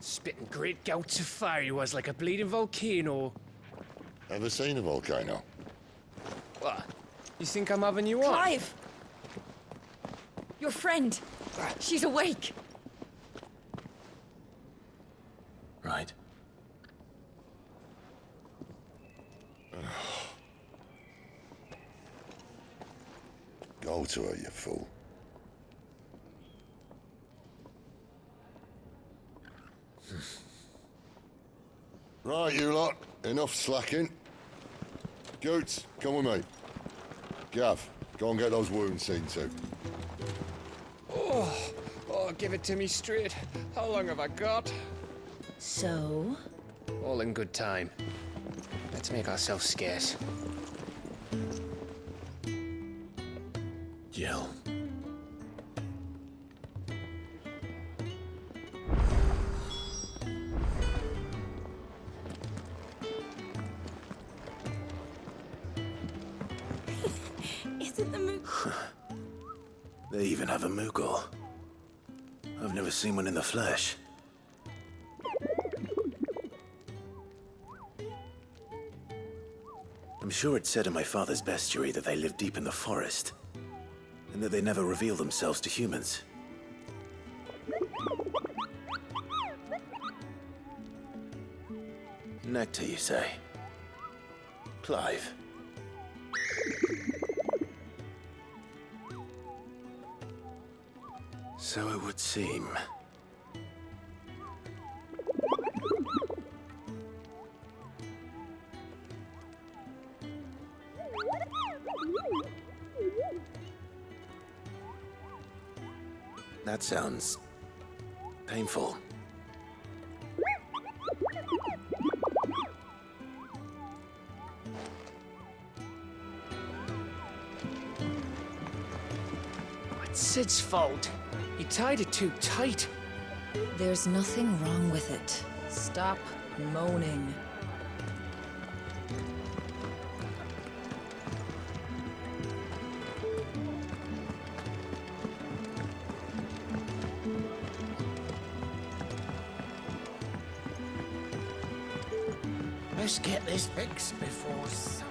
Spitting great gouts of fire he was, like a bleeding volcano. Ever seen a volcano? What? You think I'm having you on? Clive! Your friend. She's awake. Right. Go to her, you fool. Right, you lot. Enough slacking. Goots, come with me. Gav, go and get those wounds seen to. Oh, give it to me straight. How long have I got? So? All in good time. Let's make ourselves scarce. Jill. Is it the Moog? They even have a Moogle. I've never seen one in the flesh. I'm sure it said in my father's bestiary that they live deep in the forest, and that they never reveal themselves to humans. Nectar, you say? Clive. So it would seem. That sounds painful. It's Sid's fault. He tied it too tight. There's nothing wrong with it. Stop moaning. Let's get this fixed before someone...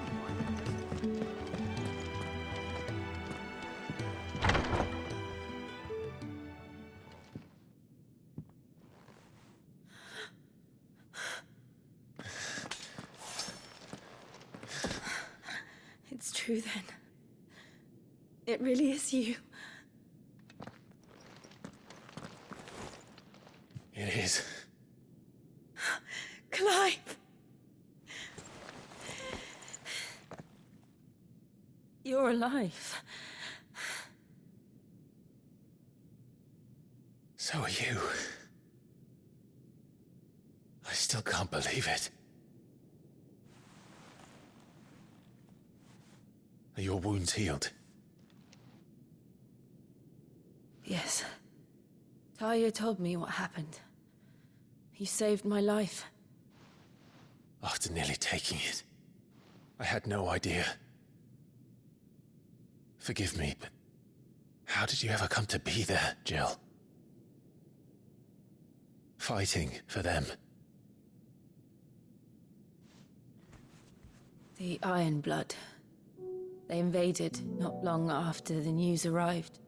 It's true then. It really is you. It is. Clive! You're alive. So are you. I still can't believe it. Are your wounds healed? Yes. Talia told me what happened. You saved my life. After nearly taking it, I had no idea. Forgive me, but how did you ever come to be there, Jill? Fighting for them. The Iron Blood. They invaded not long after the news arrived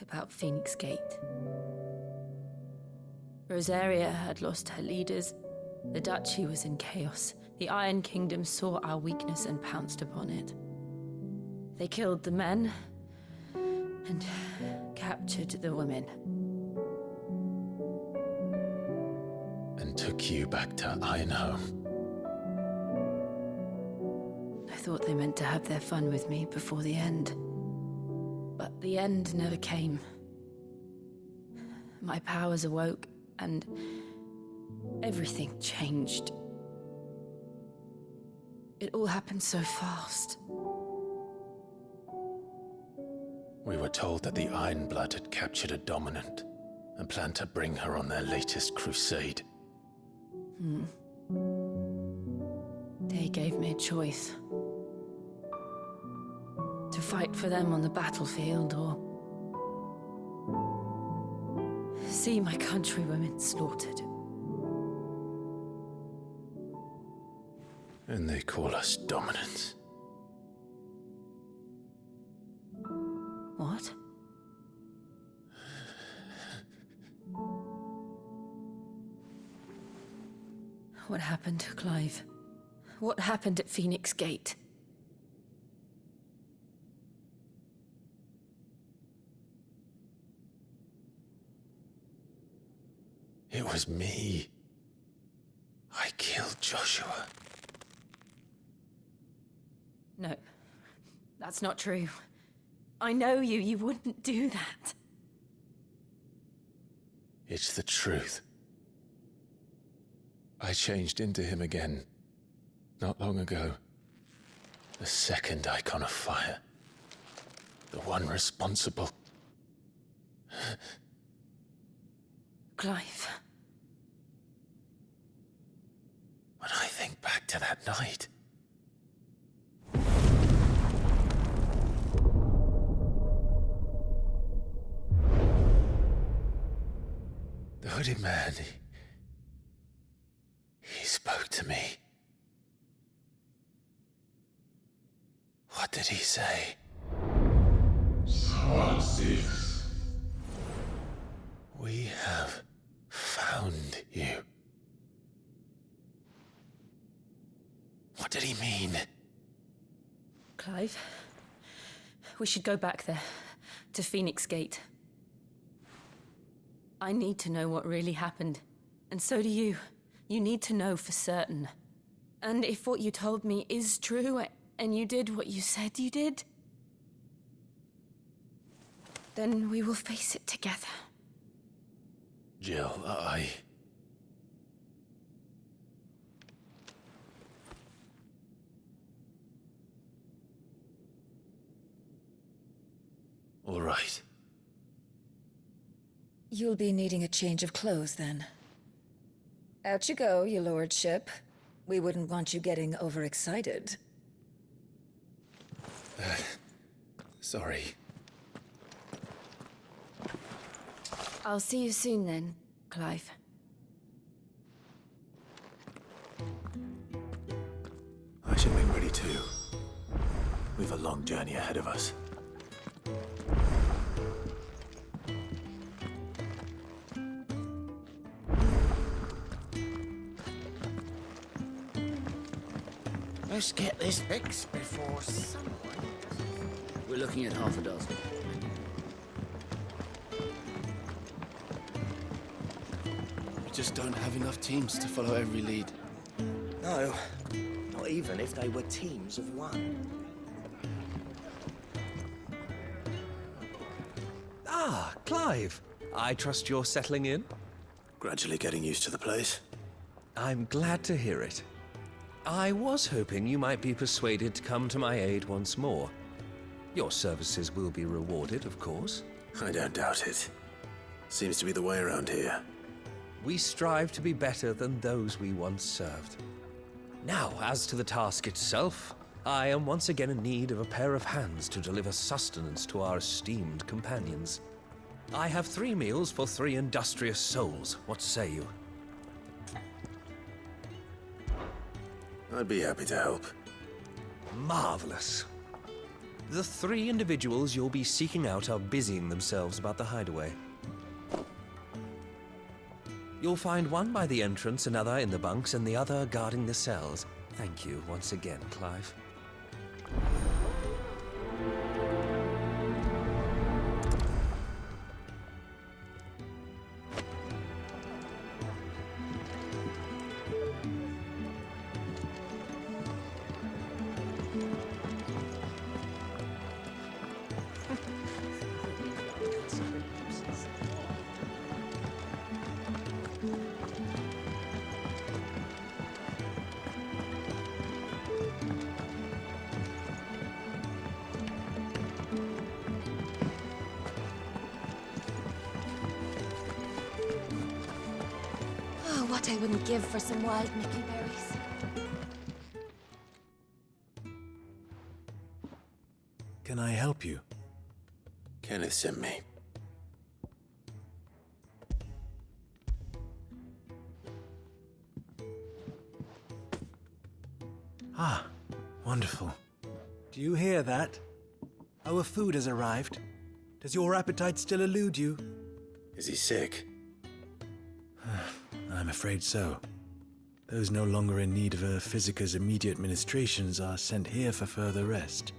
about Phoenix Gate. Rosaria had lost her leaders. The Duchy was in chaos. The Iron Kingdom saw our weakness and pounced upon it. They killed the men and captured the women. And took you back to Ironhome. I thought they meant to have their fun with me before the end. But the end never came. My powers awoke, and everything changed. It all happened so fast. We were told that the Iron Blood had captured a dominant and planned to bring her on their latest crusade. They gave me a choice. To fight for them on the battlefield or see my countrywomen slaughtered. And they call us dominant. What? What happened, Clive? What happened at Phoenix Gate? It was me. I killed Joshua. No, that's not true. I know you. You wouldn't do that. It's the truth. I changed into him again, not long ago. The second icon of fire. The one responsible. Clive. When I think back to that night... The hooded man, he spoke to me. What did he say? XVI. We have found you. What did he mean? Clive, we should go back there, to Phoenix Gate. I need to know what really happened, and so do you. You need to know for certain. And if what you told me is true, and you did what you said you did, then we will face it together. Jill, All right. You'll be needing a change of clothes, then. Out you go, your lordship. We wouldn't want you getting overexcited. Sorry. I'll see you soon then, Clive. I should be ready too. We've a long journey ahead of us. Let's get this fixed before someone... We're looking at half a dozen. We just don't have enough teams to follow every lead. No, not even if they were teams of one. Ah, Clive. I trust you're settling in? Gradually getting used to the place. I'm glad to hear it. I was hoping you might be persuaded to come to my aid once more. Your services will be rewarded, of course. I don't doubt it. Seems to be the way around here. We strive to be better than those we once served. Now, as to the task itself, I am once again in need of a pair of hands to deliver sustenance to our esteemed companions. I have 3 meals for 3 industrious souls. What say you? I'd be happy to help. Marvelous. The 3 individuals you'll be seeking out are busying themselves about the hideaway. You'll find one by the entrance, another in the bunks, and the other guarding the cells. Thank you once again, Clive. Oh, what I wouldn't give for some wild Mickey berries. Can I help you? Kenneth sent me. Ah, wonderful. Do you hear that? Our food has arrived. Does your appetite still elude you? Is he sick? I'm afraid so. Those no longer in need of a physicker's immediate ministrations are sent here for further rest.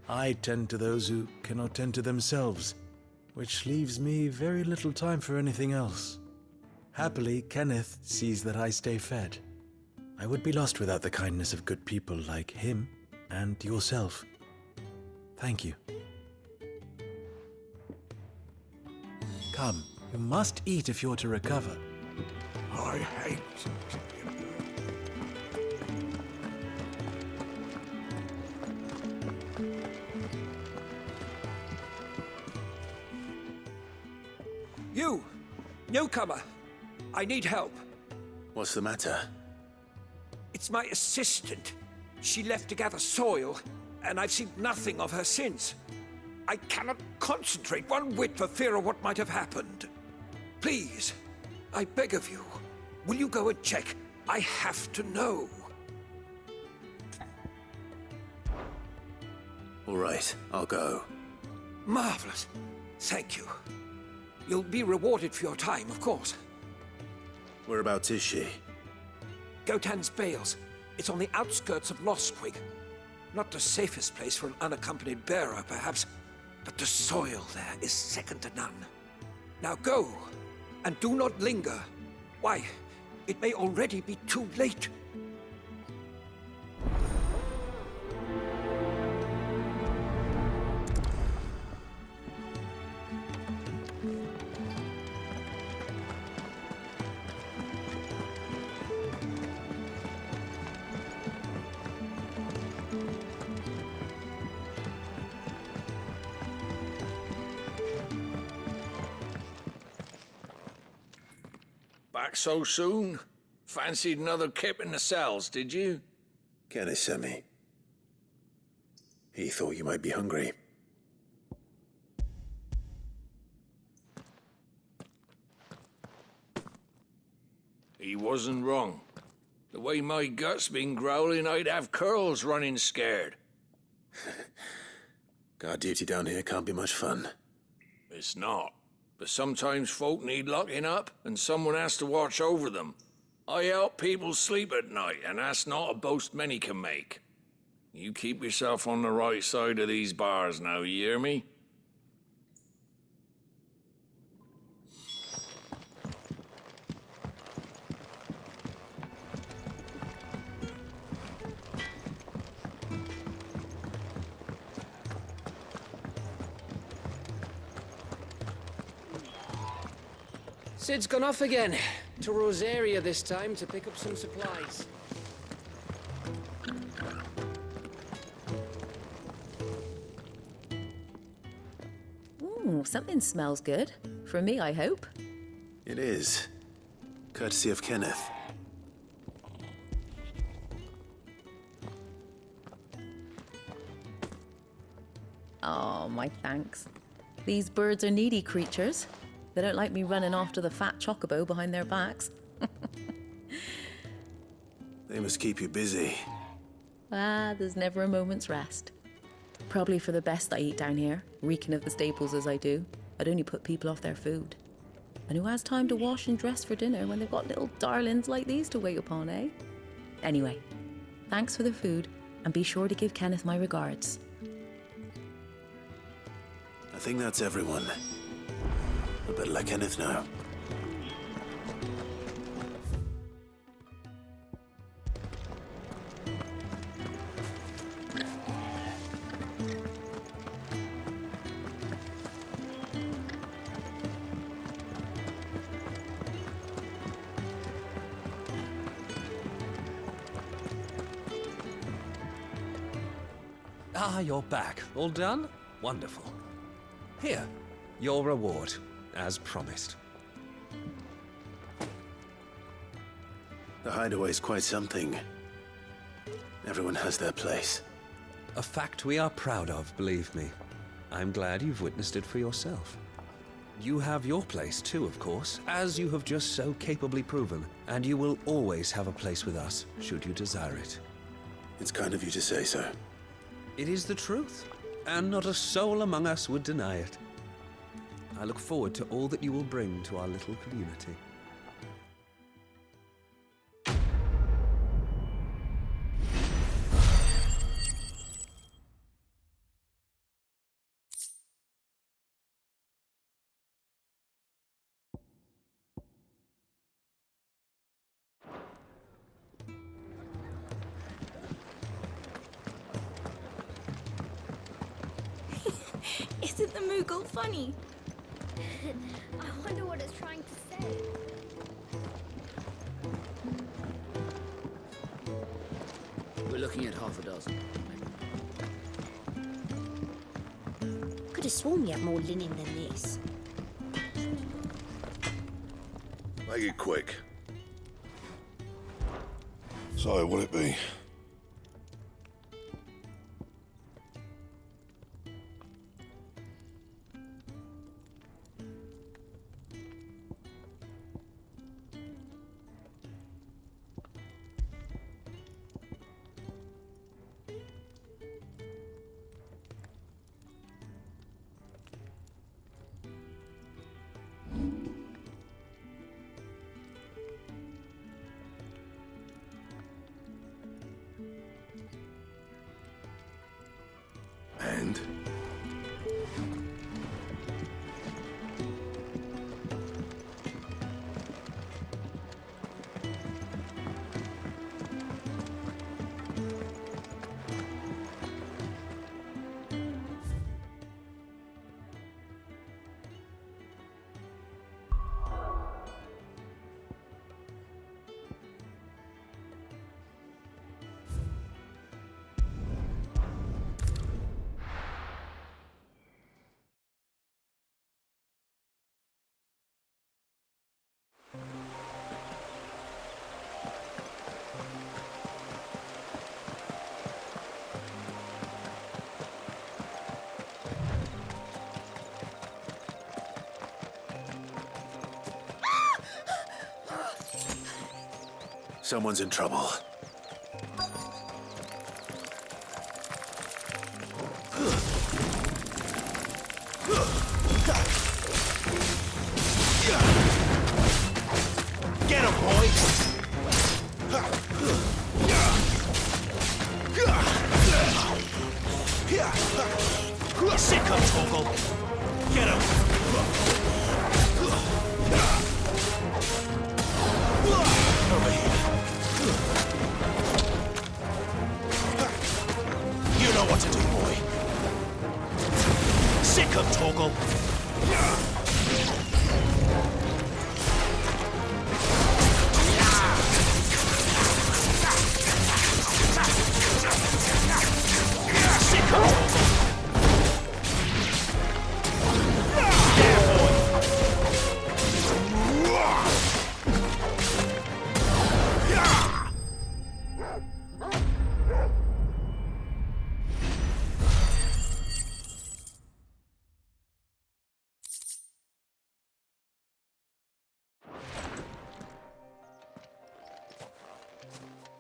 I tend to those who cannot tend to themselves, which leaves me very little time for anything else. Happily, Kenneth sees that I stay fed. I would be lost without the kindness of good people like him and yourself. Thank you. Come, you must eat if you're to recover. I hate You! Newcomer! I need help. What's the matter? It's my assistant. She left to gather soil, and I've seen nothing of her since. I cannot concentrate one whit for fear of what might have happened. Please, I beg of you, will you go and check? I have to know. All right, I'll go. Marvelous. Thank you. You'll be rewarded for your time, of course. Whereabouts is she? Gotan's Bales. It's on the outskirts of Lostwig. Not the safest place for an unaccompanied bearer, perhaps, but the soil there is second to none. Now go, and do not linger. Why, it may already be too late. Back so soon? Fancied another kip in the cells, did you? Kenneth sent me. He thought you might be hungry. He wasn't wrong. The way my gut's been growling, I'd have curls running scared. Guard duty down here can't be much fun. It's not. But sometimes folk need locking up, and someone has to watch over them. I help people sleep at night, and that's not a boast many can make. You keep yourself on the right side of these bars now, you hear me? Sid's gone off again. To Rosaria this time to pick up some supplies. Ooh, something smells good. For me, I hope. It is. Courtesy of Kenneth. Oh, my thanks. These birds are needy creatures. They don't like me running after the fat chocobo behind their backs. They must keep you busy. There's never a moment's rest. Probably for the best I eat down here, reeking of the staples as I do. I'd only put people off their food. And who has time to wash and dress for dinner when they've got little darlings like these to wait upon, eh? Anyway, thanks for the food, and be sure to give Kenneth my regards. I think that's everyone. I better let Kenneth know. Ah, you're back. All done? Wonderful. Here, your reward, as promised. The hideaway's quite something. Everyone has their place. A fact we are proud of, believe me. I'm glad you've witnessed it for yourself. You have your place too, of course, as you have just so capably proven, and you will always have a place with us, should you desire it. It's kind of you to say so. It is the truth, and not a soul among us would deny it. I look forward to all that you will bring to our little community. Isn't the Moogle funny? I wonder what it's trying to say. We're looking at half a dozen. Could have sworn we had more linen than this. Make it quick. So, what'll it be? And? Someone's in trouble. Get him, boy! Sick of Toggle! Get him! Over here. You know what to do, boy. Sick of Toggle!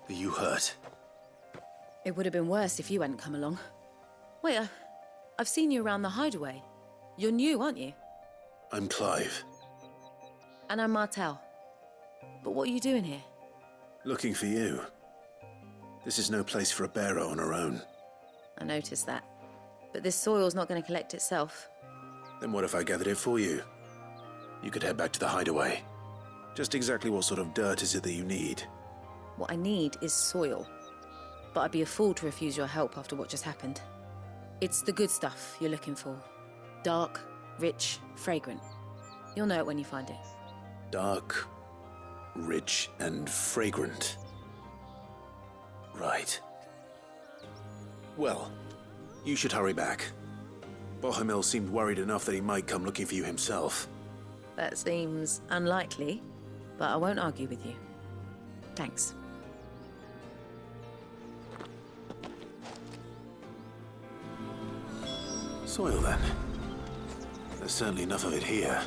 Are you hurt? It would have been worse if you hadn't come along. Wait, I've seen you around the hideaway. You're new, aren't you? I'm Clive. And I'm Martel. But what are you doing here? Looking for you. This is no place for a bearer on her own. I noticed that. But this soil's not going to collect itself. Then what if I gathered it for you? You could head back to the hideaway. Just exactly what sort of dirt is it that you need? What I need is soil. But I'd be a fool to refuse your help after what just happened. It's the good stuff you're looking for. Dark, rich, fragrant. You'll know it when you find it. Dark, rich, and fragrant. Right. Well, you should hurry back. Bohemil seemed worried enough that he might come looking for you himself. That seems unlikely, but I won't argue with you. Thanks. Soil, then. There's certainly enough of it here.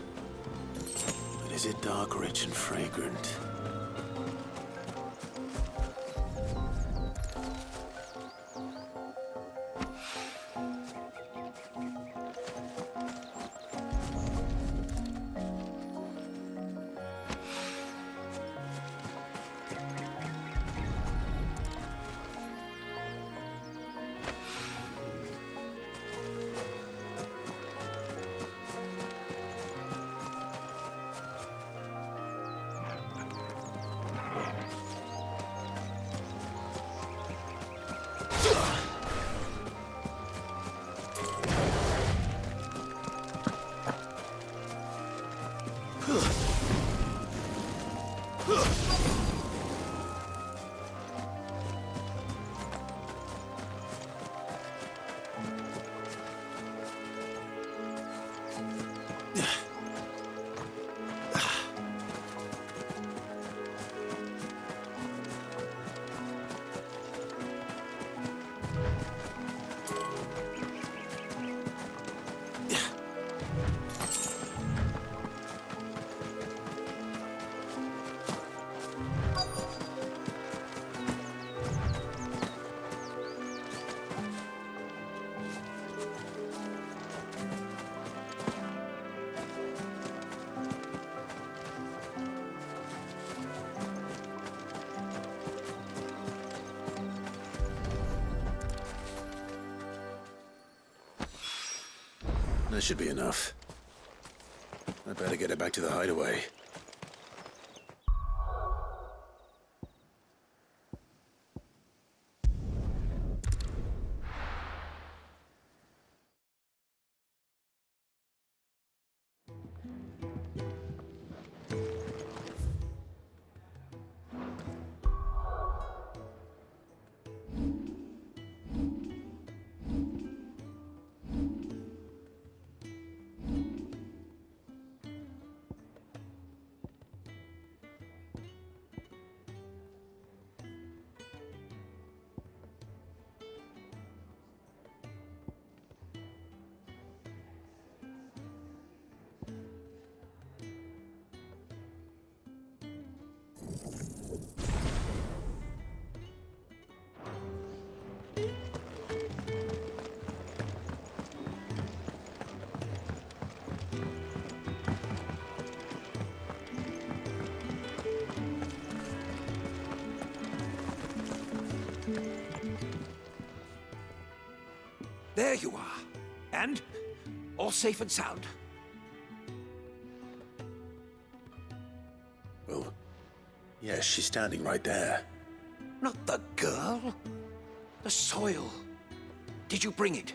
But is it dark, rich, and fragrant? That should be enough. I better get it back to the hideaway. There you are. And all safe and sound. Well, yes, she's standing right there. Not the girl. The soil. Did you bring it?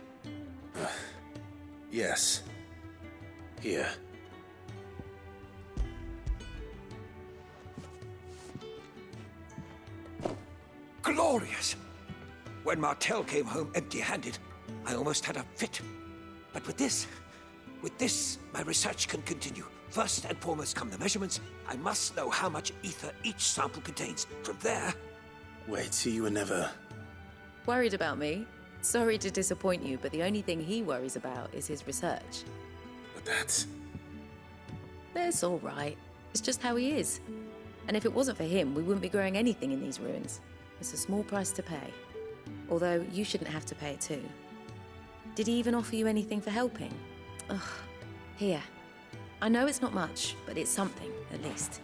Yes. Here. Glorious! When Martel came home empty-handed, I almost had a fit. But with this, my research can continue. First and foremost come the measurements. I must know how much ether each sample contains. From there... Wait, so you were never... Worried about me? Sorry to disappoint you, but the only thing he worries about is his research. But that's... That's all right. It's just how he is. And if it wasn't for him, we wouldn't be growing anything in these ruins. It's a small price to pay. Although, you shouldn't have to pay it too. Did he even offer you anything for helping? Ugh. Here. I know it's not much, but it's something, at least.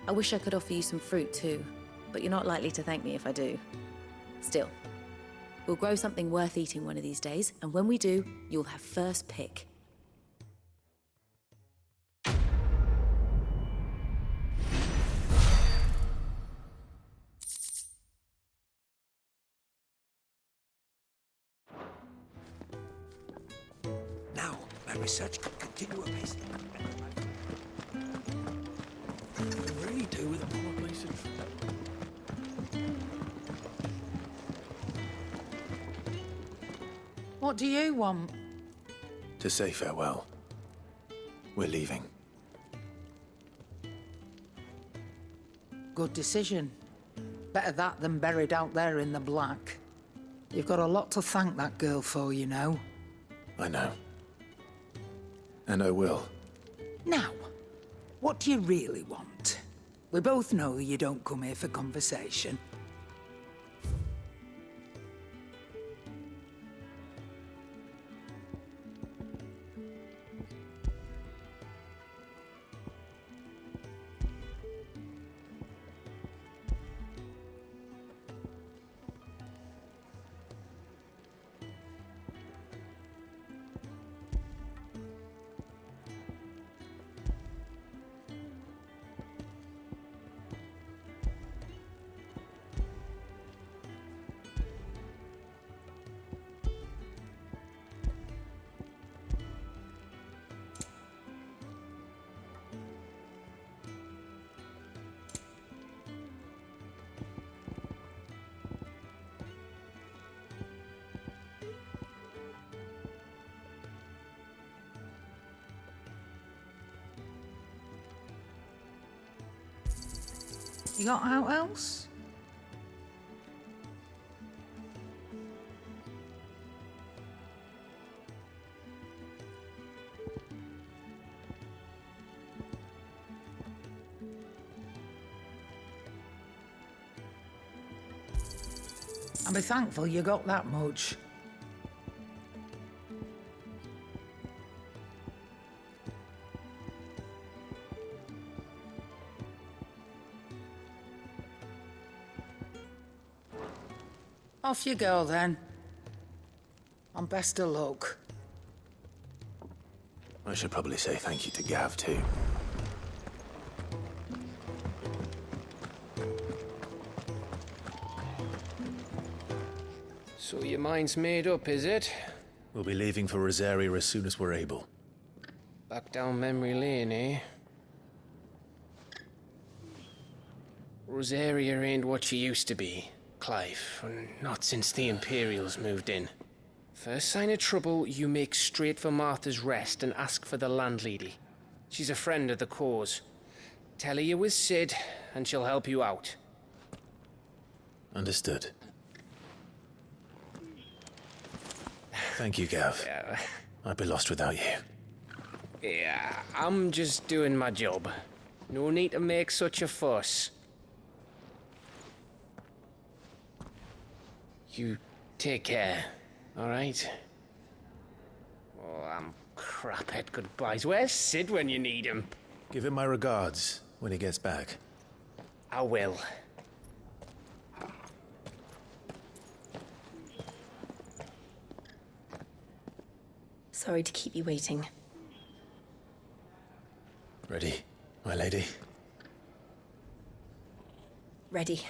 I wish I could offer you some fruit too, but you're not likely to thank me if I do. Still, we'll grow something worth eating one of these days, and when we do, you'll have first pick. Now, my research can continue apace. Really do with a proper place of... What do you want? To say farewell. We're leaving. Good decision. Better that than buried out there in the black. You've got a lot to thank that girl for, you know. I know. And I will. Now, what do you really want? We both know you don't come here for conversation. You got out else? I'll be thankful you got that much. Off you go, then. And best of luck. I should probably say thank you to Gav, too. So your mind's made up, is it? We'll be leaving for Rosaria as soon as we're able. Back down memory lane, eh? Rosaria ain't what she used to be, Clive. Not since the Imperials moved in. First sign of trouble, you make straight for Martha's Rest and ask for the landlady. She's a friend of the cause. Tell her you was Sid, and she'll help you out. Understood. Thank you, Gav. Yeah. I'd be lost without you. Yeah, I'm just doing my job. No need to make such a fuss. You take care, all right? Oh, I'm crap at goodbyes. Where's Sid when you need him? Give him my regards when he gets back. I will. Sorry to keep you waiting. Ready, my lady? Ready.